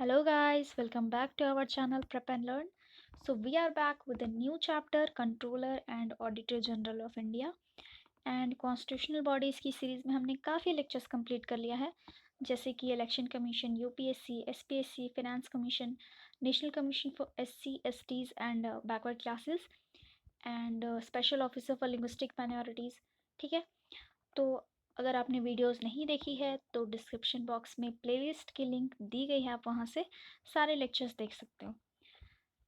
Hello guys, welcome back to our channel Prep and Learn. So we are back with a new chapter Controller and Auditor General of India and constitutional bodies की series में हमने काफ़ी lectures complete कर लिया है, जैसे कि election commission, UPSC, SPSC, finance commission, national commission for SC, STs and backward classes and special officer for linguistic minorities. ठीक है, तो अगर आपने वीडियोस नहीं देखी है तो डिस्क्रिप्शन बॉक्स में प्लेलिस्ट की लिंक दी गई है, आप वहाँ से सारे लेक्चर्स देख सकते हो।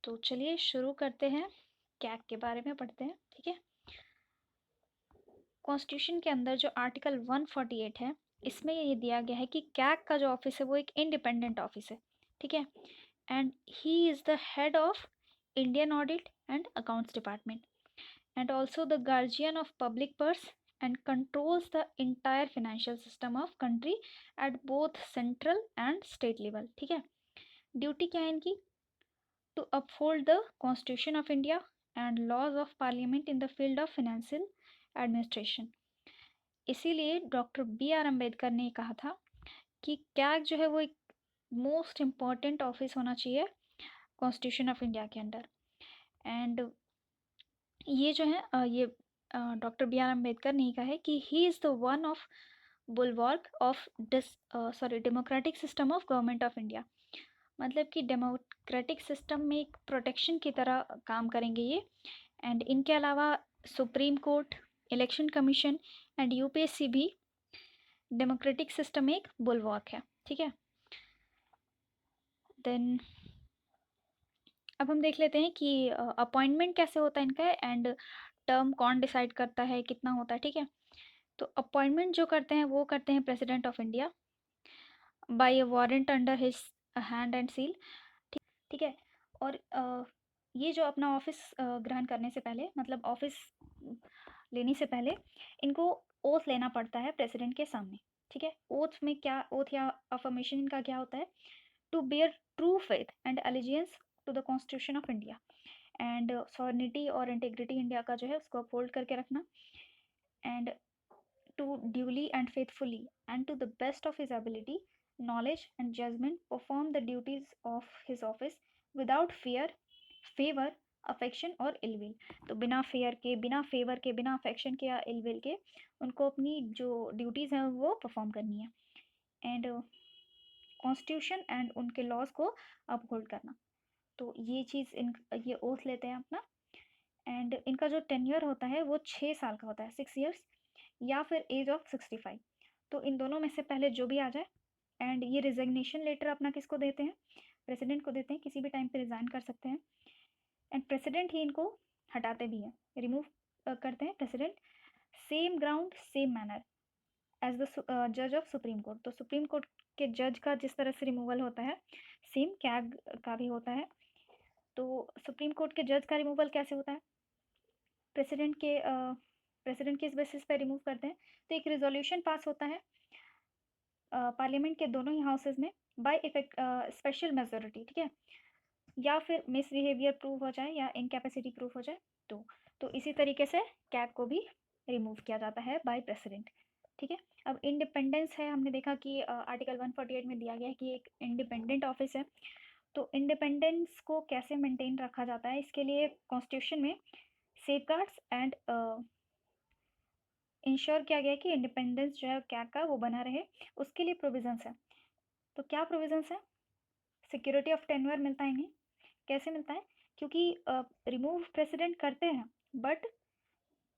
तो चलिए शुरू करते हैं, कैग के बारे में पढ़ते हैं। ठीक है, कॉन्स्टिट्यूशन के अंदर जो आर्टिकल 148 है, इसमें ये दिया गया है कि कैग का जो ऑफिस है वो एक इंडिपेंडेंट ऑफिस है। ठीक है, and he is the head of Indian audit and accounts department and also the guardian of public purse and controls the entire financial system of country at both central and state level। ठीक है, duty क्या है इनकी? To uphold the constitution of India and laws of parliament in the field of financial administration. इसीलिए doctor B R Ambedkar ने कहा था कि कैग जो है वो एक मोस्ट इम्पॉर्टेंट ऑफिस होना चाहिए कॉन्स्टिट्यूशन ऑफ इंडिया के अंदर। एंड ये जो है ये डॉक्टर बी आर अम्बेडकर ने कहा है कि he is the one of bulwark of democratic system of government of India. मतलब कि डेमोक्रेटिक सिस्टम में एक प्रोटेक्शन की तरह काम करेंगे ये। एंड इनके अलावा supreme court, election commission and UPSC भी डेमोक्रेटिक सिस्टम में एक बुलवर्क है। ठीक है, देन अब हम देख लेते हैं कि अपॉइंटमेंट कैसे होता है इनका एंड टर्म कौन डिसाइड करता है, कितना होता है। ठीक है, तो अपॉइंटमेंट जो करते हैं वो करते हैं president of India by a warrant under his hand and seal. ठीक है, और ये जो अपना ऑफिस ग्रहण करने से पहले, मतलब ऑफिस लेने से पहले इनको ओथ लेना पड़ता है प्रेसिडेंट के सामने। ठीक है, ओथ में क्या, ओथ या अफर्मेशन इनका क्या होता है? To bear true faith and allegiance to the constitution of India and sovereignty और इंटेग्रिटी इंडिया का जो है उसको अपहोल्ड करके रखना, and to duly and faithfully and to the best of his ability, knowledge and judgment perform the duties of his office without fear, favor, affection और ill will. तो बिना फेयर के, बिना फेवर के, बिना अफेक्शन के या इलविल के उनको अपनी जो ड्यूटीज़ हैं वो परफॉर्म करनी है, एंड कॉन्स्टिट्यूशन एंड उनके लॉज को अपहोल्ड करना। तो ये चीज़ इन ये ओथ लेते हैं अपना। एंड इनका जो टेन्योर होता है वो 6 साल का होता है, 6 ईयर्स, या फिर एज ऑफ 65। तो इन दोनों में से पहले जो भी आ जाए। एंड ये रिजिग्नेशन लेटर अपना किसको देते हैं? प्रेसिडेंट को देते हैं, किसी भी टाइम पे रिज़ाइन कर सकते हैं। एंड प्रेसिडेंट ही इनको हटाते भी हैं, रिमूव करते हैं president, same ground same manner as the जज ऑफ सुप्रीम कोर्ट। तो सुप्रीम कोर्ट के जज का जिस तरह से रिमूवल होता है, सेम कैग का भी होता है। तो सुप्रीम कोर्ट के जज का रिमूवल कैसे होता है? प्रेसिडेंट के प्रेसिडेंट किस बेसिस पे रिमूव करते हैं? तो एक रिजोल्यूशन पास होता है पार्लियामेंट के दोनों ही हाउसेज में बाय इफेक्ट स्पेशल मेजोरिटी। ठीक है, या फिर मिसबिहेवियर प्रूव हो जाए या इनकैपेसिटी प्रूव हो जाए, तो इसी तरीके से कैग को भी रिमूव किया जाता है बाय प्रेसिडेंट। ठीक है, अब इंडिपेंडेंस है, हमने देखा कि आर्टिकल 148 में दिया गया है कि एक इंडिपेंडेंट ऑफिस है। तो इंडिपेंडेंस को कैसे मेंटेन रखा जाता है, इसके लिए कॉन्स्टिट्यूशन में सेफगार्ड्स एंड इंश्योर किया गया है कि इंडिपेंडेंस जो है कैग का वो बना रहे, उसके लिए प्रोविजंस है। तो क्या प्रोविजंस है? सिक्योरिटी ऑफ टेन्योर मिलता है इन्हें। कैसे मिलता है? क्योंकि रिमूव प्रेसिडेंट करते हैं, बट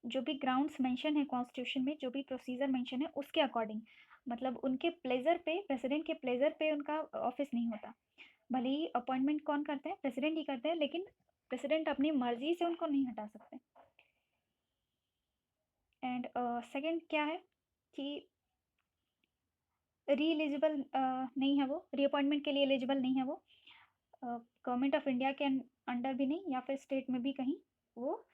जो भी ग्राउंड्स मेंशन है कॉन्स्टिट्यूशन में, जो भी प्रोसीजर मेंशन है उसके अकॉर्डिंग, मतलब उनके प्लेजर पे, प्रेसिडेंट के प्लेजर पे उनका ऑफिस नहीं होता। भले ही अपॉइंटमेंट कौन करते हैं? प्रेसिडेंट ही करते हैं, लेकिन प्रेसिडेंट अपनी मर्जी से उनको नहीं हटा सकते। एंड सेकंड क्या है कि री एलिजिबल नहीं है वो, रीअपॉइंटमेंट के लिए एलिजिबल नहीं है वो, गवर्नमेंट ऑफ इंडिया के अंडर भी नहीं, या फिर स्टेट में भी कहीं वो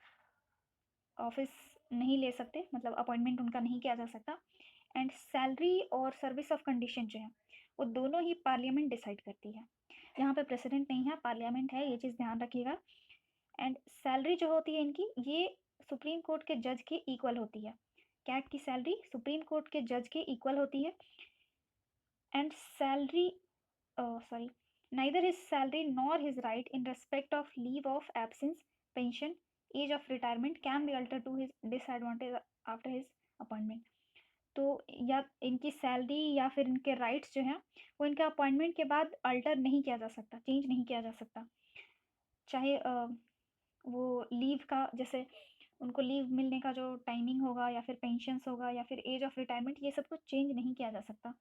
ऑफिस नहीं ले सकते, मतलब अपॉइंटमेंट उनका नहीं किया जा सकता। एंड सैलरी और सर्विस ऑफ कंडीशन जो है वो दोनों ही पार्लियामेंट डिसाइड करती है। यहाँ पे प्रेसिडेंट नहीं है, पार्लियामेंट है, ये चीज़ ध्यान रखिएगा। एंड सैलरी जो होती है इनकी, ये सुप्रीम कोर्ट के जज के इक्वल होती है। कैग की सैलरी सुप्रीम कोर्ट के जज के इक्वल होती है। And salary, sorry, neither his salary nor his right in respect of leave of absence, pension, age of retirement can be altered to his disadvantage after his appointment. तो या इनकी salary या फिर इनके राइट्स जो हैं वो इनके अपॉइंटमेंट के बाद अल्टर नहीं किया जा सकता, चेंज नहीं किया जा सकता। चाहे वो लीव का, जैसे उनको लीव मिलने का जो टाइमिंग होगा या फिर पेंशन्स होगा या फिर एज ऑफ रिटायरमेंट, ये सब कुछ चेंज नहीं किया जा सकता।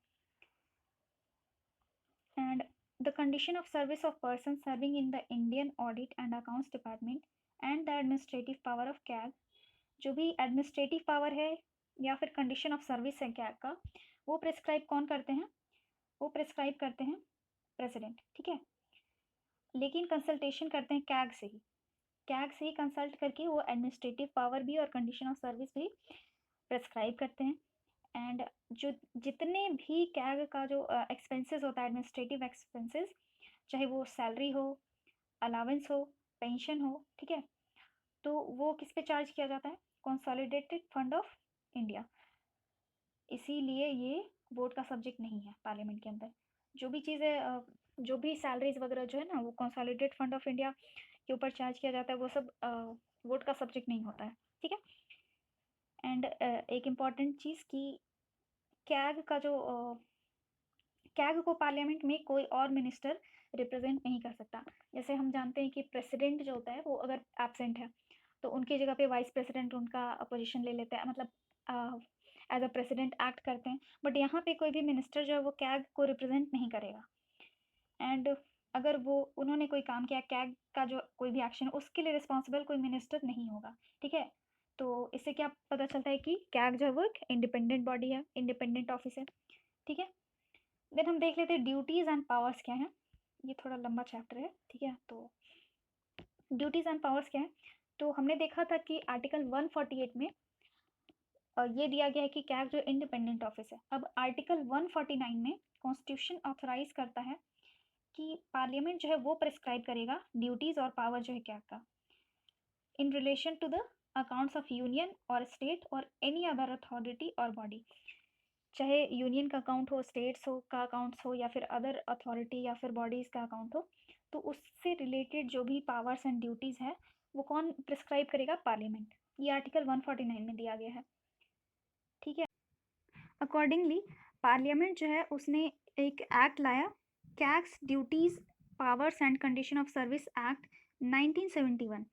And the condition of service of person serving in the Indian audit and accounts department and the administrative power of CAG, जो भी एडमिनिस्ट्रेटिव पावर है या फिर कंडीशन ऑफ सर्विस है कैग का, वो प्रिस्क्राइब कौन करते हैं? वो प्रिस्क्राइब करते हैं प्रेसिडेंट, ठीक है। लेकिन कंसल्टेशन करते हैं कैग से ही, कैग से ही कंसल्ट करके वो एडमिनिस्ट्रेटिव पावर भी और कंडीशन ऑफ सर्विस भी प्रिस्क्राइब करते हैं। एंड जो जितने भी कैग का जो एक्सपेंसेस होता है, एडमिनिस्ट्रेटिव एक्सपेंसेस, चाहे वो सैलरी हो, अलावेंस हो, पेंशन हो, ठीक है, तो वो किस पे चार्ज किया जाता है? Consolidated fund of India. इसीलिए ये वोट का सब्जेक्ट नहीं है पार्लियामेंट के अंदर। जो भी चीज़ें, जो भी सैलरीज वगैरह जो है ना, वो कंसोलिडेटेड फंड ऑफ इंडिया के ऊपर चार्ज किया जाता है, वो सब वोट का सब्जेक्ट नहीं होता है, ठीक है। एंड एक इम्पॉर्टेंट चीज़ कि कैग का जो कैग को पार्लियामेंट में कोई और मिनिस्टर रिप्रेजेंट नहीं कर सकता। जैसे हम जानते हैं कि प्रेसिडेंट जो होता है वो अगर एब्सेंट है तो उनकी जगह पे वाइस प्रेसिडेंट उनका पोजीशन ले लेता है, मतलब एज अ प्रेसिडेंट एक्ट करते हैं। बट यहाँ पे कोई भी मिनिस्टर जो है वो कैग को रिप्रेजेंट नहीं करेगा। एंड अगर वो उन्होंने कोई काम किया, कैग का जो कोई भी एक्शन, उसके लिए रिस्पॉन्सिबल कोई मिनिस्टर नहीं होगा, ठीक है। तो इससे क्या पता चलता है कि कैग जो है वो एक इंडिपेंडेंट बॉडी है, इंडिपेंडेंट ऑफिस है, ठीक है। देन हम देख लेते हैं ड्यूटीज़ एंड पावर्स क्या हैं। ये थोड़ा लंबा चैप्टर है, ठीक है। तो ड्यूटीज़ एंड पावर्स क्या है, तो हमने देखा था कि आर्टिकल 148 में ये दिया गया है कि कैग जो इंडिपेंडेंट ऑफिस है। अब आर्टिकल 149 में कॉन्स्टिट्यूशन ऑथराइज करता है कि पार्लियामेंट जो है वो प्रिस्क्राइब करेगा ड्यूटीज़ और पावर जो है कैग का in relation to the accounts of union और स्टेट और एनी अदर अथॉरिटी और बॉडी। चाहे यूनियन का अकाउंट हो, स्टेट्स हो का अकाउंट्स हो, या फिर अदर अथॉरिटी या फिर बॉडीज़ का अकाउंट हो, तो उससे रिलेटेड जो भी पावर्स एंड ड्यूटीज़ हैं वो कौन प्रिस्क्राइब करेगा? पार्लियामेंट। ये आर्टिकल 149 में दिया गया है, ठीक है। अकॉर्डिंगली पार्लियामेंट जो है उसने एक एक्ट लाया, CAG's duties powers and condition of service act 1971।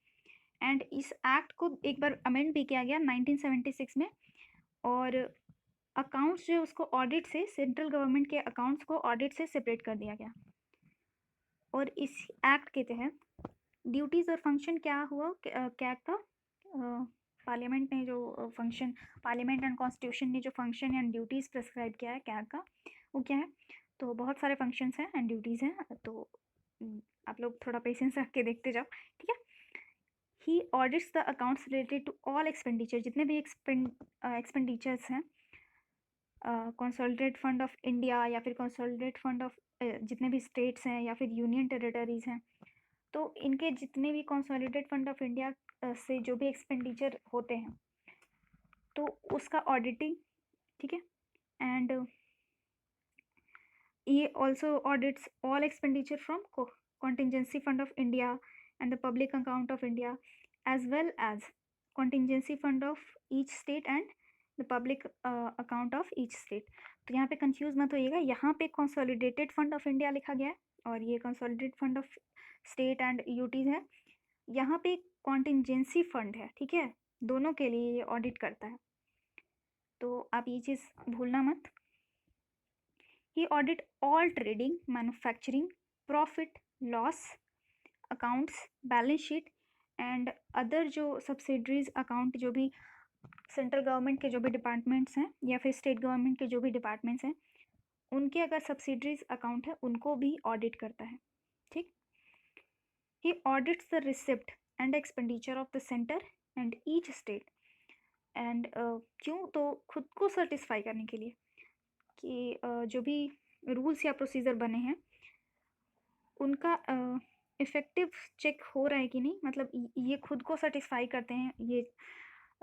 And इस एक्ट को एक बार अमेंड भी किया गया 1976 में। और अकाउंट्स जो है उसको ऑडिट से, सेंट्रल गवर्नमेंट के अकाउंट्स को ऑडिट से सेपरेट कर दिया गया। और इस एक्ट के तहत ड्यूटीज़ और फंक्शन क्या हुआ कैग का? पार्लियामेंट ने जो फंक्शन, पार्लियामेंट एंड कॉन्स्टिट्यूशन ने जो फंक्शन एंड ड्यूटीज़ प्रिस्क्राइब किया है कैग का, वो क्या है? तो बहुत सारे फंक्शंस हैं एंड ड्यूटीज़ हैं, तो आप लोग थोड़ा पेशेंस रख के देखते जाओ, ठीक है। He audits the accounts related to all expenditure, जितने भी एक्सपेंडिचर्स हैं, कंसोलिडेटेड फंड ऑफ इंडिया या फिर कंसोलिडेटेड फंड ऑफ जितने भी स्टेट्स हैं या फिर यूनियन टेरिटरीज़ हैं, तो इनके जितने भी कंसोलिडेटेड फंड ऑफ इंडिया से जो भी एक्सपेंडिचर होते हैं तो उसका ऑडिटिंग, ठीक है। एंड ये also audits all expenditure from contingency fund of India and the public account of India as well as contingency fund of each state and the public account of each state. तो यहाँ पे confuse मत होइएगा, यहाँ पे consolidated fund of India लिखा गया है और ये consolidated fund of state and UTs है। यहाँ पे कॉन्टिजेंसी फंड है, ठीक है, दोनों के लिए ये ऑडिट करता है, तो आप ये चीज़ भूलना मत। He audit all trading, manufacturing, profit loss accounts, balance sheet and other जो सब्सिडरीज अकाउंट, जो भी सेंट्रल गवर्नमेंट के जो भी डिपार्टमेंट्स हैं या फिर स्टेट गवर्नमेंट के जो भी डिपार्टमेंट्स हैं, उनके अगर सब्सिडरीज अकाउंट है उनको भी ऑडिट करता है, ठीक। He audits the receipt and expenditure of the centre and each state. And क्यों? तो खुद को सेटिस्फाई करने के लिए कि जो भी रूल्स या प्रोसीजर बने हैं उनका इफ़ेक्टिव चेक हो रहा है कि नहीं, मतलब ये खुद को सेटिस्फाई करते हैं ये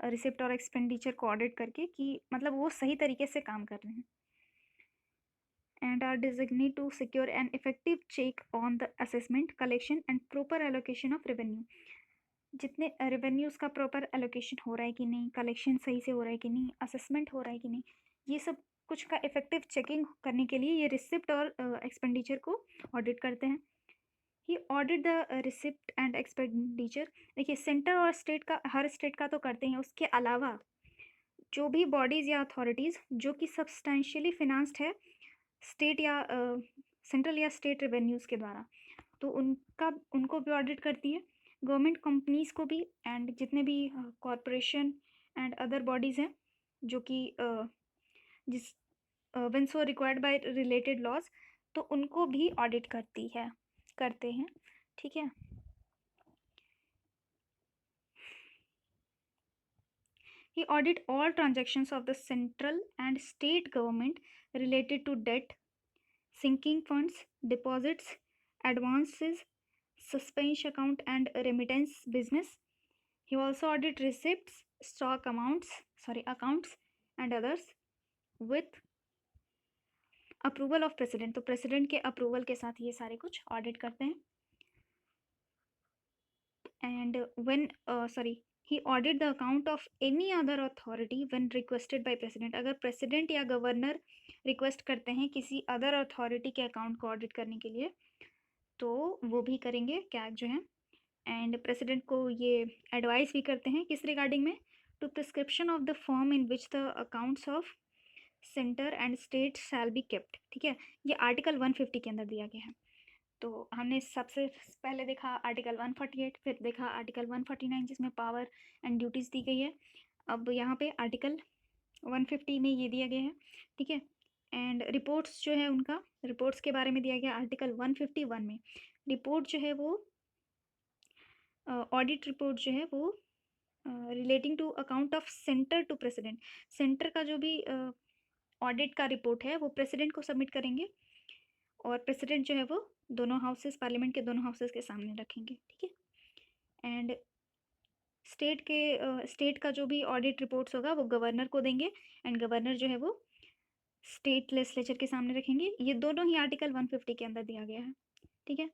रिसिप्ट और एक्सपेंडिचर को ऑडिट करके कि मतलब वो सही तरीके से काम कर रहे हैं। and are designated to secure an effective check on the assessment, collection and proper allocation of revenue. जितने रेवेन्यूज़ का प्रॉपर एलोकेशन हो रहा है कि नहीं, कलेक्शन सही से हो रहा है कि नहीं, असेसमेंट हो रहा है कि नहीं, ये सब कुछ का इफेक्टिव चेकिंग करने के लिए ये रिसिप्ट और एक्सपेंडिचर को ऑडिट करते हैं. He audit the receipt and expenditure. देखिए सेंटर और स्टेट का, हर स्टेट का तो करते हैं, उसके अलावा जो भी बॉडीज़ या अथॉरिटीज़ जो कि सब्सटेंशियली फिनांस्ड है स्टेट या सेंट्रल या स्टेट रेवेन्यूज़ के द्वारा, तो उनको भी ऑडिट करती है. गवर्नमेंट कंपनीज़ को भी, एंड जितने भी कॉरपोरेशन एंड अदर बॉडीज़ हैं जो कि जिस when so required by related laws, तो उनको भी ऑडिट करते हैं. ठीक है. He audit all transactions of the central and state government related to debt, sinking funds, deposits, advances, suspension account and remittance business. He also audit receipts, accounts and others with approval of president. तो president के approval के साथ ये सारे कुछ audit करते हैं. And he audit the account of any other authority when requested by president. अगर president या governor request करते हैं किसी other authority के account को audit करने के लिए, तो वो भी करेंगे CAG जो है. एंड प्रेसिडेंट को ये एडवाइस भी करते हैं किस रिगार्डिंग में, to prescription of the form in which the accounts of centre and state shall be kept. ठीक है, ये आर्टिकल 150 के अंदर दिया गया है. तो हमने सबसे पहले देखा आर्टिकल 148, फिर देखा आर्टिकल 149 जिसमें पावर एंड ड्यूटीज़ दी गई है. अब यहाँ पे आर्टिकल 150 में ये दिया गया है. ठीक है. एंड रिपोर्ट्स जो है उनका, रिपोर्ट्स के बारे में दिया गया आर्टिकल 151 में. रिपोर्ट जो है वो ऑडिट रिपोर्ट जो है वो relating to account of centre to president. Centre का जो भी ऑडिट का रिपोर्ट है वो प्रेसिडेंट को सबमिट करेंगे, और प्रेसिडेंट जो है वो दोनों हाउसेस, पार्लियामेंट के दोनों हाउसेस के सामने रखेंगे. ठीक है. एंड स्टेट का जो भी ऑडिट रिपोर्ट्स होगा वो गवर्नर को देंगे, एंड गवर्नर जो है वो स्टेट लेजिस्लेचर के सामने रखेंगे. ये दोनों ही आर्टिकल 150 के अंदर दिया गया है. ठीक है.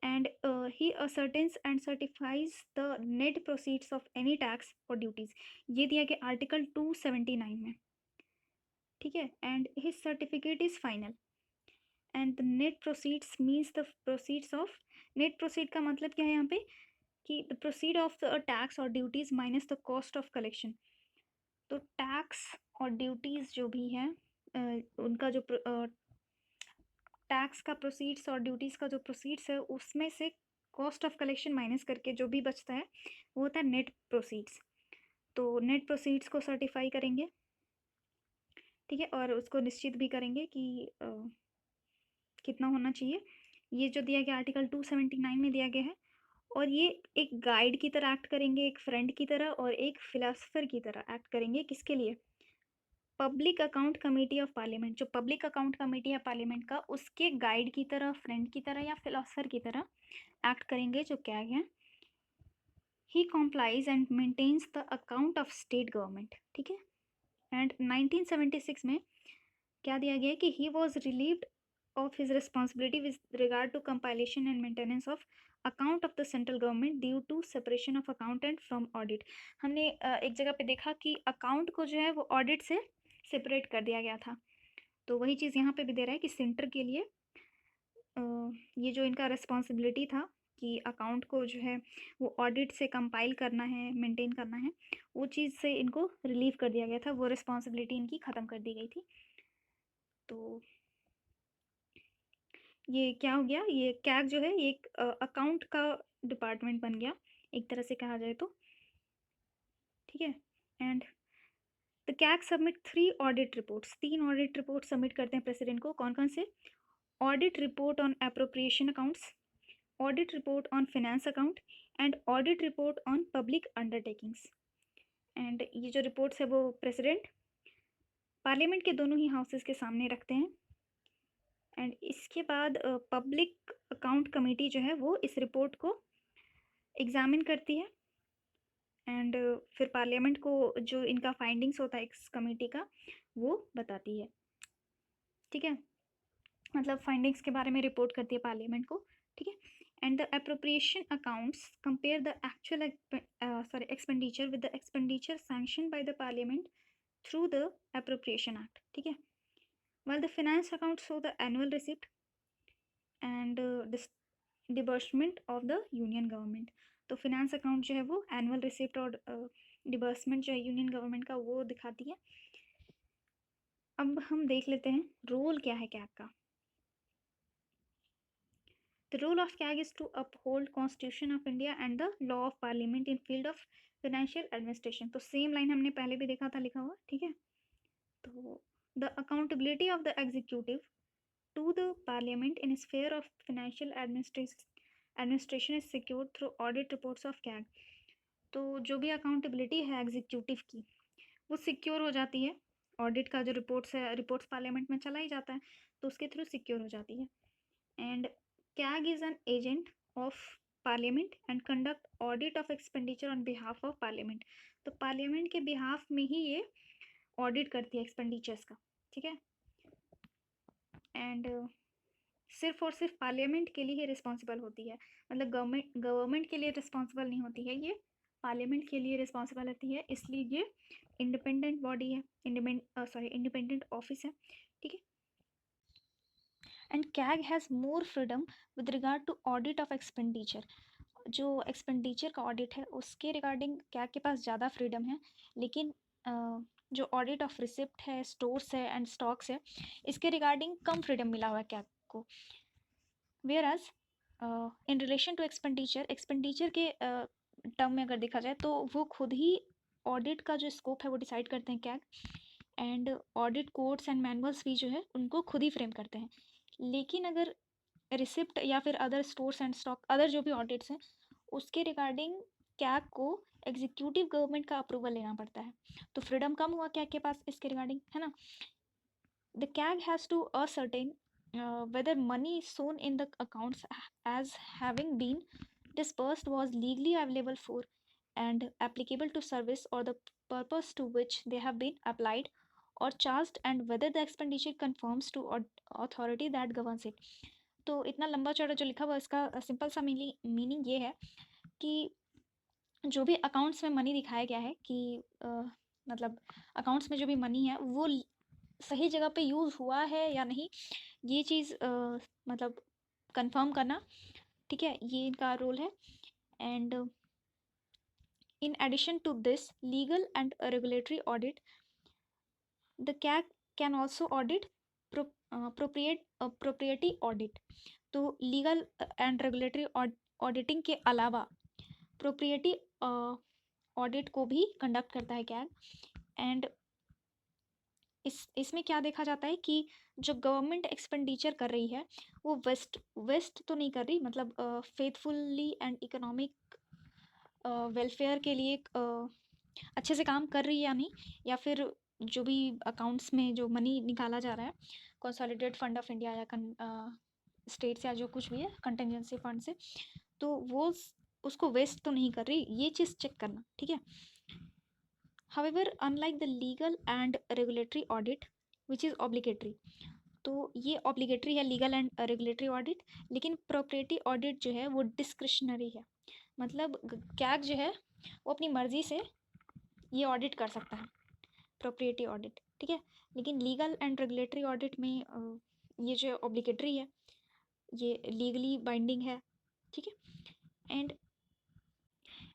And he ascertains and certifies the net proceeds of any tax or duties. ये दिया गया आर्टिकल 279 में. ठीक है. and his certificate is final. and the net proceeds means the proceeds of, net proceed का मतलब क्या है यहाँ पे, कि the proceed of the tax or duties minus the cost of collection. तो tax और duties जो भी है उनका जो टैक्स का प्रोसीड्स और ड्यूटीज़ का जो प्रोसीड्स है उसमें से कॉस्ट ऑफ कलेक्शन माइनस करके जो भी बचता है वो होता है नेट प्रोसीड्स. तो नेट प्रोसीड्स को सर्टिफाई करेंगे. ठीक है. और उसको निश्चित भी करेंगे कि कितना होना चाहिए. ये जो दिया गया आर्टिकल 279 में दिया गया है, और ये एक गाइड की तरह एक्ट करेंगे, एक फ्रेंड की तरह और एक फिलासफर की तरह एक्ट करेंगे. किसके लिए? Public account committee of parliament. जो पब्लिक अकाउंट कमेटी है पार्लियामेंट का, उसके गाइड की तरह, फ्रेंड की तरह या फिलोसफर की तरह एक्ट करेंगे जो क्या है. He compiles and maintains the account of state government. ठीक है. एंड 1976 में क्या दिया गया कि he was relieved of his responsibility with regard to compilation and maintenance of account of the central government due to separation of accountant from audit. हमने एक जगह पे देखा कि अकाउंट को जो है वो ऑडिट से सेपरेट कर दिया गया था. तो वही चीज़ यहाँ पे भी दे रहा है कि सेंटर के लिए ये जो इनका रिस्पॉन्सिबिलिटी था कि अकाउंट को जो है वो ऑडिट से कंपाइल करना है, मेंटेन करना है, वो चीज़ से इनको रिलीव कर दिया गया था. वो रिस्पॉन्सिबिलिटी इनकी ख़त्म कर दी गई थी. तो ये क्या हो गया, ये कैग जो है ये एक अकाउंट का डिपार्टमेंट बन गया एक तरह से कहा जाए तो. ठीक है. And the CAG submit 3 audit reports. 3 audit report submit करते हैं प्रेसिडेंट को. कौन कौन से? Audit report on appropriation accounts, audit report on finance account and audit report on public undertakings. And ये जो रिपोर्ट्स है वो प्रेसिडेंट पार्लियामेंट के दोनों ही हाउसेस के सामने रखते हैं. एंड इसके बाद पब्लिक अकाउंट कमेटी जो है वो इस रिपोर्ट को एग्जामिन करती है एंड फिर पार्लियामेंट को जो इनका फाइंडिंग्स होता है इस कमेटी का वो बताती है, ठीक है, मतलब फाइंडिंग्स के बारे में रिपोर्ट करती है पार्लियामेंट को, ठीक है। And the appropriation accounts compare the actual expenditure with the expenditure sanction by the parliament through the appropriation act, ठीक है। while the finance accounts show the annual receipt and disbursement of the union government। तो finance account जो है वो annual receipt और डिबर्समेंट जो है union government का वो दिखाती है। अब हम देख लेते हैं रोल क्या है कैग का। The role of CAG is to uphold Constitution of India and the law of Parliament in field of financial administration। तो सेम लाइन हमने पहले भी देखा था लिखा हुआ, ठीक है। तो the accountability of the executive to the Parliament in sphere of financial administration is secured through audit reports of CAG। तो जो भी अकाउंटेबिलिटी है एग्जीक्यूटिव की वो सिक्योर हो जाती है, ऑडिट का जो रिपोर्ट्स है, रिपोर्ट्स पार्लियामेंट में चला ही जाता है तो उसके थ्रू सिक्योर हो जाती है। And CAG is an agent of parliament and conduct audit of expenditure on behalf of parliament। तो पार्लियामेंट के बिहाफ में ही ये ऑडिट करती है एक्सपेंडिचर्स का, ठीक है। एंड सिर्फ और सिर्फ पार्लियामेंट के लिए ही रिस्पॉन्सिबल होती है, मतलब गवर्नमेंट के लिए रिस्पॉन्सिबल नहीं होती है, ये पार्लियामेंट के लिए रिस्पॉन्सिबल होती है, इसलिए ये इंडिपेंडेंट बॉडी है, इंडिपेंडेंट ऑफिस है, ठीक है। And CAG has more freedom with regard to audit of expenditure. जो एक्सपेंडिचर का ऑडिट है उसके रिगार्डिंग कैग के पास ज़्यादा फ्रीडम है, लेकिन जो ऑडिट ऑफ रिसिप्ट है, स्टोर्स है एंड स्टॉक्स है, इसके रिगार्डिंग कम फ्रीडम मिला हुआ है कैग को। Whereas in relation to expenditure के टर्म में अगर देखा जाए तो वो खुद ही ऑडिट का जो स्कोप है वो डिसाइड करते हैं CAG, and audit codes and manuals भी जो है उनको खुद ही फ्रेम करते हैं। लेकिन अगर रिसिप्ट या फिर other stores and stock, other जो भी ऑडिट्स हैं उसके रिगार्डिंग कैग को एग्जीक्यूटिव गवर्नमेंट का अप्रूवल लेना पड़ता है, तो फ्रीडम कम हुआ कैग के पास इसके रिगार्डिंग, है ना। The CAG has to ascertain whether money shown in the accounts as having been disbursed was legally available for and applicable to service or the purpose to which they have been applied or charged, and whether the expenditure conforms to authority that governs it। तो इतना लंबा चौड़ा जो लिखा हुआ इसका simple सा meaning ये है कि जो भी अकाउंट्स में मनी दिखाया गया है कि मतलब अकाउंट्स में जो भी मनी है वो सही जगह पे यूज़ हुआ है या नहीं, ये चीज़ मतलब कंफर्म करना, ठीक है, ये इनका रोल है। And in addition to this legal and regulatory audit, the CAG can also audit propriety audit. तो लीगल एंड रेगुलेटरी ऑडिटिंग के अलावा प्रोप्रिएटी ऑडिट को भी कंडक्ट करता है कैग। एंड इसमें क्या देखा जाता है कि जो गवर्नमेंट एक्सपेंडिचर कर रही है वो वेस्ट तो नहीं कर रही, मतलब फेथफुली एंड इकोनॉमिक वेलफेयर के लिए अच्छे से काम कर रही है या नहीं, या फिर जो भी अकाउंट्स में जो मनी निकाला जा रहा है कंसोलिडेटेड फंड ऑफ इंडिया या स्टेट्स या जो कुछ भी है कंटिजेंसी फंड से, तो वो उसको वेस्ट तो नहीं कर रही, ये चीज़ चेक करना, ठीक है। However, unlike the legal and regulatory audit, which is obligatory, तो ये obligatory है legal and regulatory audit, लेकिन propriety audit जो है वो discretionary है, मतलब कैग जो है वो अपनी मर्जी से ये audit कर सकता है, propriety audit, ठीक है। लेकिन legal and regulatory audit में ये जो obligatory है, ये legally binding है, ठीक है।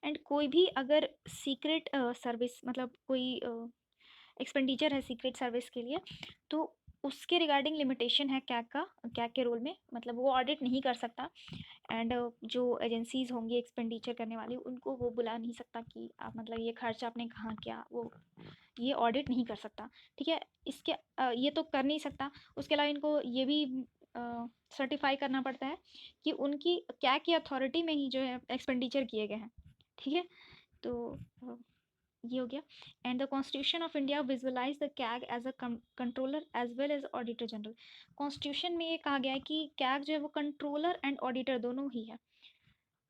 एंड कोई भी अगर सीक्रेट सर्विस, मतलब कोई एक्सपेंडिचर है सीक्रेट सर्विस के लिए, तो उसके रिगार्डिंग लिमिटेशन है कैग के रोल में, मतलब वो ऑडिट नहीं कर सकता। एंड जो एजेंसीज होंगी एक्सपेंडिचर करने वाली उनको वो बुला नहीं सकता कि आप मतलब ये खर्च आपने कहाँ किया, वो ये ऑडिट नहीं कर सकता, ठीक है। इसके ये तो कर नहीं सकता, उसके अलावा इनको ये भी सर्टिफाई करना पड़ता है कि उनकी कैग की अथॉरिटी में ही जो है एक्सपेंडिचर किए गए हैं, ठीक है। तो ये हो गया। And the constitution of India visualise the CAG as a controller as well as auditor general. Constitution में ये कहा गया है कि कैग जो है वो कंट्रोलर एंड ऑडिटर दोनों ही है,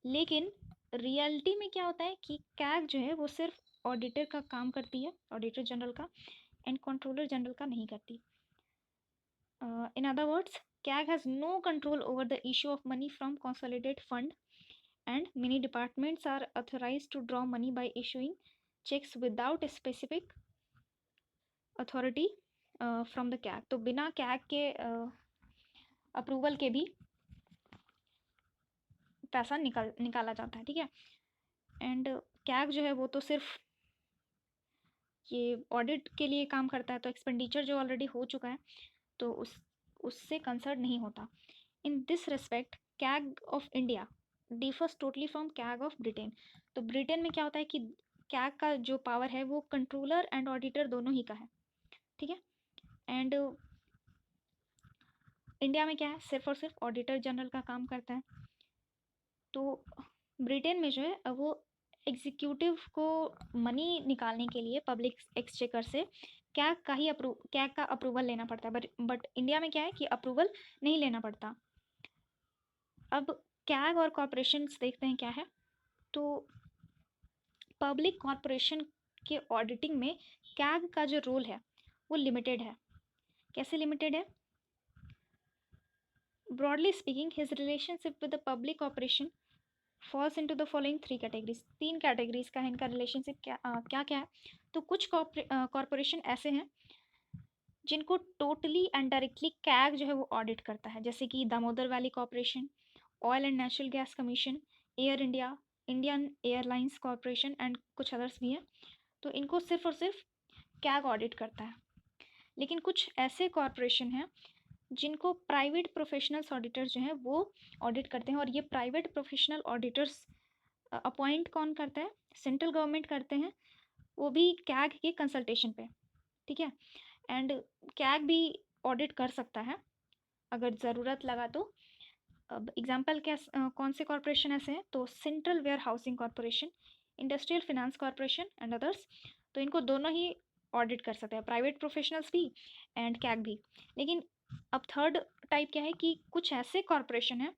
लेकिन रियलिटी में क्या होता है कि कैग जो है वो सिर्फ ऑडिटर का काम करती है, ऑडिटर जनरल का, एंड कंट्रोलर जनरल का नहीं करती. In other words, CAG has no control over the issue of money from consolidated fund, and many departments are authorized to draw money by issuing checks without a specific authority from the CAG. तो बिना CAG के approval के भी पैसा निकाला जाता है, ठीक है. एंड CAG जो है वो तो सिर्फ ये ऑडिट के लिए काम करता है, तो एक्सपेंडिचर जो ऑलरेडी हो चुका है तो उससे कंसर्न नहीं होता. In this respect CAG of India differs totally from CAG of Britain. तो ब्रिटेन में क्या होता है कि कैग का जो पावर है वो कंट्रोलर एंड ऑडिटर दोनों ही का है, ठीक है. एंड इंडिया में क्या है, सिर्फ और सिर्फ ऑडिटर जनरल का काम करता है. तो ब्रिटेन में जो है वो एग्जीक्यूटिव को मनी निकालने के लिए पब्लिक एक्सचेकर से कैग का अप्रूवल लेना पड़ता है. बट इंडिया में क्या है कि अप्रूवल नहीं लेना पड़ता. अब कैग और कॉरपोरेशंस देखते हैं क्या है. तो पब्लिक कॉरपोरेशन के ऑडिटिंग में कैग का जो रोल है वो लिमिटेड है. कैसे लिमिटेड है? Broadly speaking his relationship with the public corporation falls into the following 3 categories. 3 categories का है इनका रिलेशनशिप. क्या क्या है? तो कुछ कॉरपोरेशन ऐसे हैं जिनको टोटली एंड डायरेक्टली कैग जो है वो ऑडिट करता है, जैसे कि Damodar valley corporation, oil and natural gas commission, air India, Indian airlines corporation and कुछ अदर्स भी हैं. तो इनको सिर्फ और सिर्फ कैग ऑडिट करता है. लेकिन कुछ ऐसे कॉरपोरेशन हैं जिनको प्राइवेट प्रोफेशनल्स ऑडिटर्स जो हैं वो ऑडिट करते हैं. और ये प्राइवेट प्रोफेशनल ऑडिटर्स अपॉइंट कौन करता है? सेंट्रल गवर्नमेंट करते हैं, वो भी कैग के कंसल्टेशन पे, ठीक है. एंड कैग भी ऑडिट कर सकता है अगर ज़रूरत लगा तो. अब एग्जांपल क्या कौन से कॉरपोरेशन ऐसे हैं? तो central warehousing corporation, industrial finance corporation and others. तो इनको दोनों ही ऑडिट कर सकते हैं, प्राइवेट प्रोफेशनल्स भी एंड कैग भी. लेकिन अब थर्ड टाइप क्या है कि कुछ ऐसे कॉरपोरेशन हैं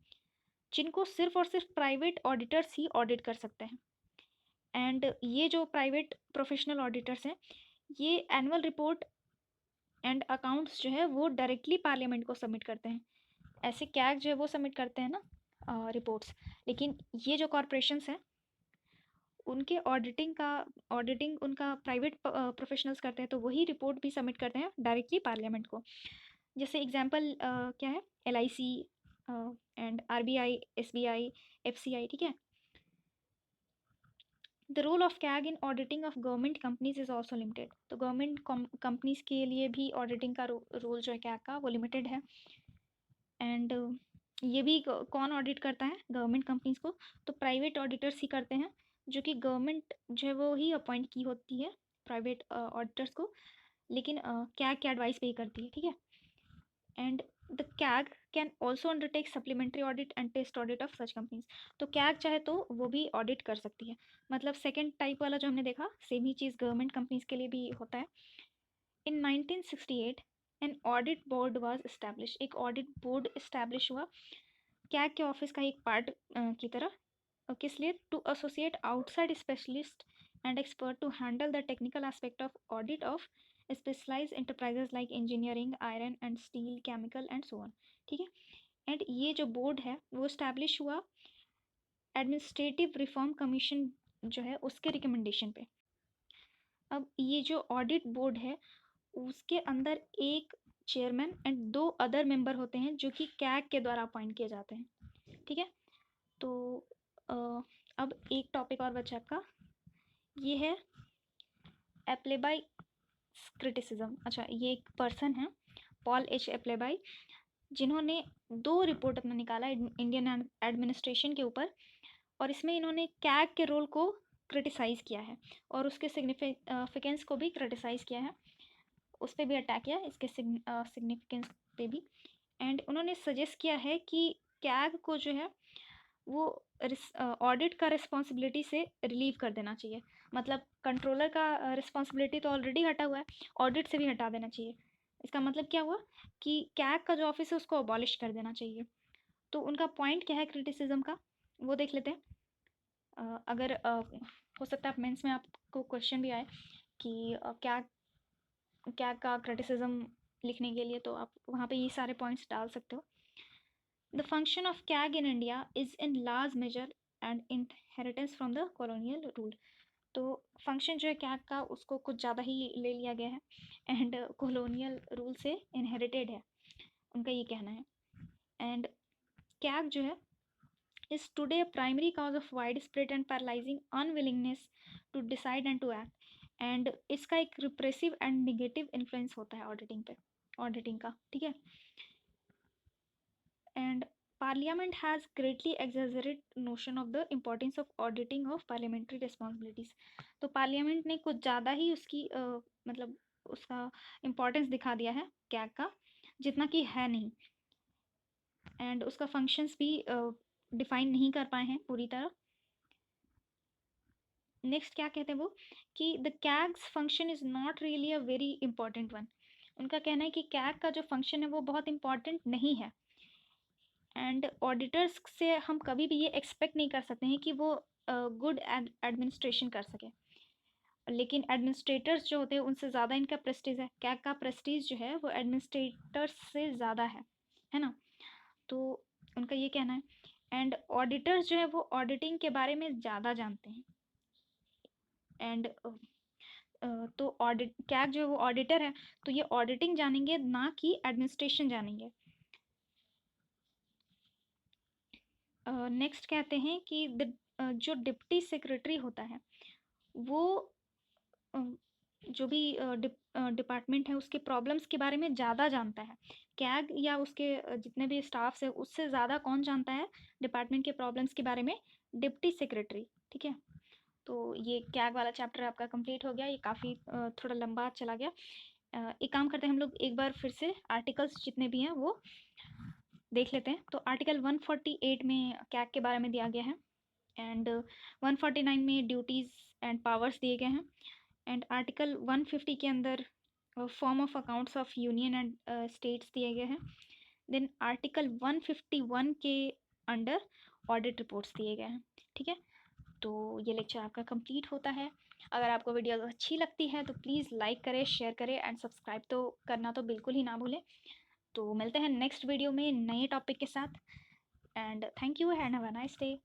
जिनको सिर्फ और सिर्फ प्राइवेट ऑडिटर्स ही ऑडिट कर सकते हैं. एंड ये जो प्राइवेट प्रोफेशनल ऑडिटर्स हैं ये एनुअल रिपोर्ट एंड अकाउंट्स जो है वो डायरेक्टली पार्लियामेंट को सबमिट करते हैं. ऐसे कैग जो है वो सबमिट करते हैं ना रिपोर्ट्स. लेकिन ये जो कॉरपोरेशंस हैं उनके ऑडिटिंग उनका प्राइवेट प्रोफेशनल्स करते हैं, तो वही रिपोर्ट भी सबमिट करते हैं डायरेक्टली पार्लियामेंट को. जैसे एग्जांपल क्या है, LIC and RBI, SBI, FCI, ठीक है. The role of CAG in auditing of government companies is also limited. तो गवर्नमेंट कंपनीज के लिए भी ऑडिटिंग का रोल जो है कैग का वो लिमिटेड है. एंड ये भी कौन ऑडिट करता है गवर्नमेंट कंपनीज को? तो प्राइवेट ऑडिटर्स ही करते हैं, जो कि गवर्नमेंट जो है वो ही अपॉइंट की होती है प्राइवेट ऑडिटर्स को. लेकिन कैग की एडवाइस पे ही करती है, ठीक है. And the CAG can also undertake supplementary audit and test audit of such companies. तो कैग चाहे तो वो भी ऑडिट कर सकती है. मतलब सेकेंड टाइप वाला जो हमने देखा सेम ही चीज़ गवर्नमेंट कंपनीज के लिए भी होता है. In 1968 an audit board was establish. एक ऑडिट बोर्ड इस्टेब्लिश हुआ कैग के ऑफिस का एक पार्ट की तरह. किस लिए? To associate outside specialist and expert to handle the technical aspect of audit of specialised enterprises like engineering, iron and steel, chemical and so on, ठीक है. एंड ये जो बोर्ड है वो इस्टेब्लिश हुआ एडमिनिस्ट्रेटिव रिफॉर्म कमीशन जो है उसके रिकमेंडेशन पे. अब ये जो ऑडिट बोर्ड है उसके अंदर एक चेयरमैन एंड 2 अदर मेंबर होते हैं जो कि कैग के द्वारा अपॉइंट किए जाते हैं, ठीक है. तो अब एक टॉपिक और बचा आपका, ये है एप्लेबाई क्रिटिसिज्म. अच्छा, ये एक पर्सन है पॉल H. एप्लेबाई, जिन्होंने 2 रिपोर्ट अपना निकाला इंडियन एडमिनिस्ट्रेशन के ऊपर. और इसमें इन्होंने कैग के रोल को क्रिटिसाइज़ किया है और उसके सिग्निफिकेंस को भी क्रिटिसाइज़ किया है, उस पर भी अटैक किया इसके सिग्निफिकेंस पे भी. एंड उन्होंने सजेस्ट किया है कि कैग को जो है वो ऑडिट का रिस्पॉन्सिबिलिटी से रिलीव कर देना चाहिए. मतलब कंट्रोलर का रिस्पॉन्सिबिलिटी तो ऑलरेडी हटा हुआ है, ऑडिट से भी हटा देना चाहिए. इसका मतलब क्या हुआ कि कैग का जो ऑफिस है उसको अबॉलिश कर देना चाहिए. तो उनका पॉइंट क्या है क्रिटिसिज्म का वो देख लेते हैं. अगर हो सकता है मेंस में आपको क्वेश्चन भी आए कि क्या क्या का क्रिटिसिज्म लिखने के लिए, तो आप वहाँ पे ये सारे पॉइंट्स डाल सकते हो। The function of CAG in India is in large measure and inheritance from the colonial rule. तो फंक्शन जो है कैग का उसको कुछ ज़्यादा ही ले लिया गया है एंड कॉलोनियल रूल से इनहेरिटेड है, उनका ये कहना है। एंड कैग जो है is today a primary cause of widespread and paralyzing unwillingness to decide and to act, and इसका एक रिप्रेसिव एंड निगेटिव इन्फ्लुएंस होता है ऑडिटिंग पे, ऑडिटिंग का, ठीक है। And parliament has greatly exaggerate notion of the importance of auditing of parliamentary responsibilities. तो parliament ने कुछ ज़्यादा ही उसकी मतलब उसका इम्पोर्टेंस दिखा दिया है कैग का, जितना कि है नहीं, एंड उसका फंक्शंस भी डिफाइन नहीं कर पाए हैं पूरी तरह। नेक्स्ट क्या कहते हैं वो कि the CAG's function is not really a very important one. उनका कहना है कि कैग का जो फंक्शन है वो बहुत इंपॉर्टेंट नहीं है, एंड ऑडिटर्स से हम कभी भी ये एक्सपेक्ट नहीं कर सकते हैं कि वो गुड एडमिनिस्ट्रेशन कर सके। लेकिन एडमिनिस्ट्रेटर्स जो होते हैं उनसे ज़्यादा इनका प्रेस्टीज है, कैग का प्रेस्टीज जो है वो एडमिनिस्ट्रेटर्स से ज़्यादा है ना। तो उनका ये कहना है, एंड ऑडिटर्स जो है वो ऑडिटिंग के बारे में ज़्यादा जानते हैं, एंड तो ऑडिट कैग जो है वो ऑडिटर है, तो ये ऑडिटिंग जानेंगे ना कि एडमिनिस्ट्रेशन जानेंगे। नेक्स्ट कहते हैं कि जो डिप्टी सेक्रेटरी होता है वो जो भी डिपार्टमेंट है उसके प्रॉब्लम्स के बारे में ज़्यादा जानता है। कैग या उसके जितने भी स्टाफ्स है उससे ज़्यादा कौन जानता है डिपार्टमेंट के प्रॉब्लम्स के बारे में? डिप्टी सेक्रेटरी, ठीक है। तो ये कैग वाला चैप्टर आपका कंप्लीट हो गया, ये काफ़ी थोड़ा लंबा चला गया। एक काम करते हैं हम लोग एक बार फिर से आर्टिकल्स जितने भी हैं वो देख लेते हैं। तो आर्टिकल 148 में कैग के बारे में दिया गया है, एंड 149 में ड्यूटीज़ एंड पावर्स दिए गए हैं, एंड आर्टिकल 150 के अंदर form of accounts of union and states दिए गए हैं। देन आर्टिकल 151 के अंडर ऑडिट रिपोर्ट्स दिए गए हैं, ठीक है। तो ये लेक्चर आपका कंप्लीट होता है। अगर आपको वीडियो अच्छी लगती है तो प्लीज़ लाइक करें, शेयर करें एंड सब्सक्राइब तो करना तो बिल्कुल ही ना भूलें। तो मिलते हैं नेक्स्ट वीडियो में नए टॉपिक के साथ, and thank you and have a nice day.